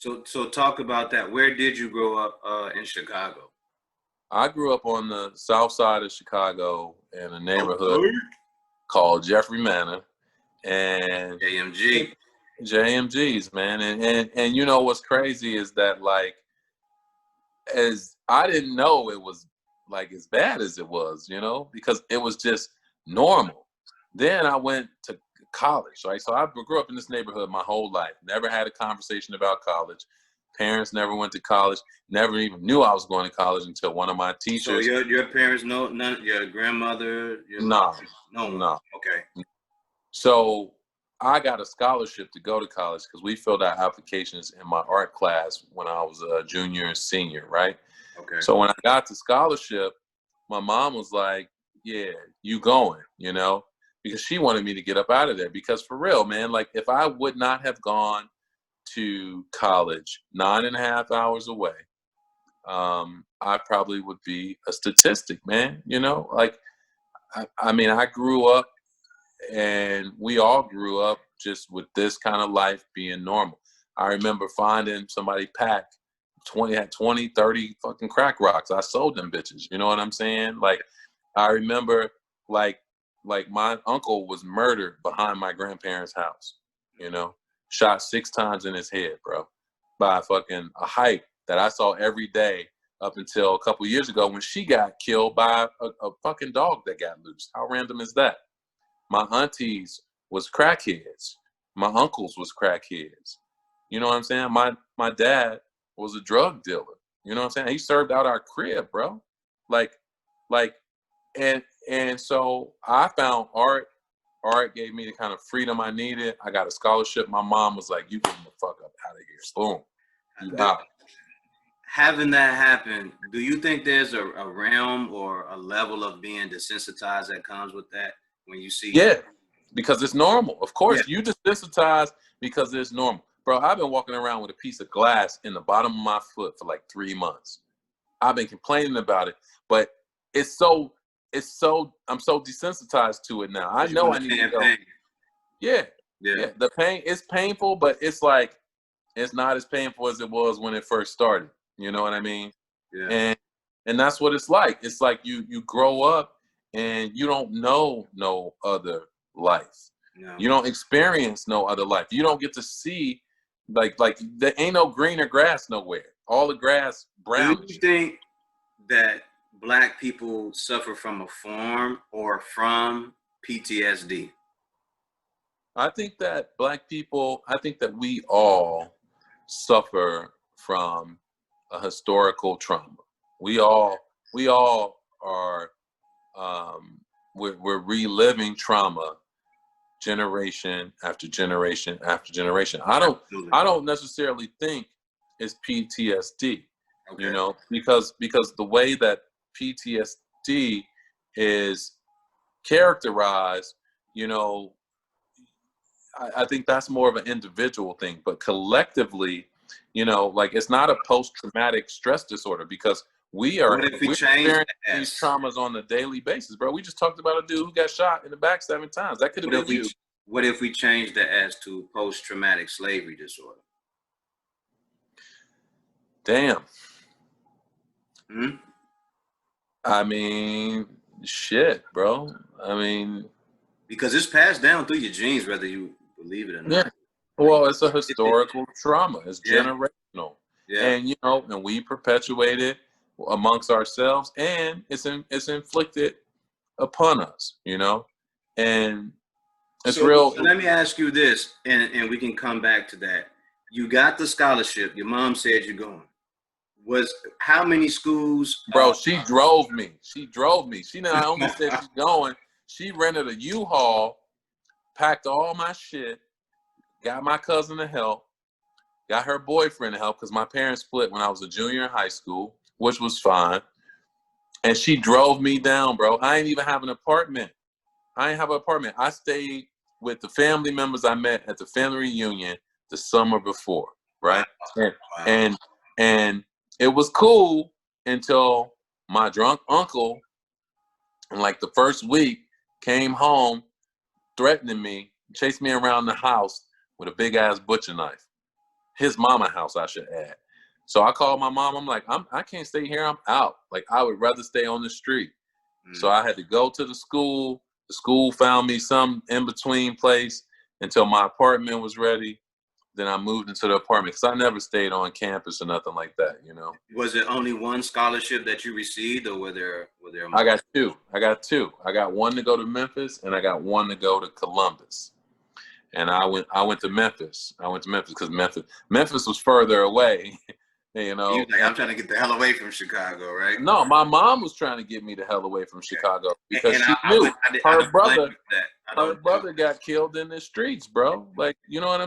So talk about that. Where did you grow up in Chicago? I grew up on the south side of Chicago in a neighborhood Okay. called Jeffrey Manor, and AMG. JMGs, man. And you know what's crazy is that, like, as I didn't know it was like as bad as it was, because it was just normal. Then I went to college, right? So I grew up in this neighborhood my whole life. Never had a conversation about college. Parents never went to college. Never even knew I was going to college until one of my So teachers. your parents know none. Your grandmother. No, No one. no. Okay. So I got a scholarship to go to college because we filled out applications in my art class when I was a junior and senior, right? Okay. So when I got the scholarship, my mom was like, yeah, you going, because she wanted me to get up out of there. Because for real, man, like if I would not have gone to college 9.5 hours away, I probably would be a statistic, man. Like, I mean, I grew up and we all grew up just with this kind of life being normal. I remember finding somebody pack 20, 30 fucking crack rocks. I sold them bitches. You know what I'm saying? Like, I remember like my uncle was murdered behind my grandparents' house, shot 6 times in his head, bro, by a hike that I saw every day up until a couple years ago when she got killed by a fucking dog that got loose. How random is that? My aunties was crackheads. My uncles was crackheads. You know what I'm saying? My dad was a drug dealer. You know what I'm saying? He served out our crib, bro. Like, and so I found art. Art gave me the kind of freedom I needed. I got a scholarship. My mom was like, "You getting the fuck up out of here, boom, you out." Having that happen, do you think there's a realm or a level of being desensitized that comes with that when you see? Yeah, because it's normal. Of course, Yeah. you desensitized because it's normal. Bro, I've been walking around with a piece of glass in the bottom of my foot for like 3 months. I've been complaining about it, but I'm so desensitized to it now. I know I need to go. Pain. Yeah. The pain is painful, but it's like, it's not as painful as it was when it first started. You know what I mean? Yeah. And that's what it's like. It's like you grow up and you don't know no other life. No. You don't experience no other life. You don't get to see like there ain't no greener grass nowhere. All the grass brown. Do you think that Black people suffer from a form or from PTSD? I think that we all suffer from a historical trauma. We all are we're reliving trauma generation after generation after generation. I don't necessarily think it's PTSD, Okay. because the way that PTSD is characterized, I think that's more of an individual thing, but collectively, like it's not a post-traumatic stress disorder because we're experiencing these traumas on a daily basis, bro. We just talked about a dude who got shot in the back 7 times. That could have been you. What if we change the S to post-traumatic slavery disorder? Damn. Hmm? I mean, shit, bro. I mean, because it's passed down through your genes, whether you believe it or not. Yeah. Well, it's a historical trauma. It's generational. Yeah. And, and we perpetuate it amongst ourselves, and it's inflicted upon us, and it's real. So let me ask you this, and we can come back to that. You got the scholarship. Your mom said you're going. How many schools? Bro, she drove me. She not only said she's going, she rented a U-Haul, packed all my shit, got my cousin to help, got her boyfriend to help because my parents split when I was a junior in high school, which was fine. And she drove me down, bro. I ain't even have an apartment. I stayed with the family members I met at the family reunion the summer before, right? Wow. And it was cool until my drunk uncle, in like the first week, came home threatening me, chased me around the house with a big ass butcher knife. his mama house, I should add. So I called my mom. I'm like, I can't stay here. I'm out. Like, I would rather stay on the street. So I had to go to the school. The school found me some in-between place until my apartment was ready. Then I moved into the apartment because I never stayed on campus or nothing like that, you know. Was it only one scholarship that you received, or were there more? I got two. I got one to go to Memphis, and I got one to go to Columbus. And I went to Memphis. I went to Memphis because Memphis was further away. You know, You was like, I'm trying to get the hell away from Chicago, right? no, my mom was trying to get me the hell away from Chicago because And she I knew would- I her don't blame you brother. for that. I Her don't- brother got killed in the streets, bro. Like, you know what I'm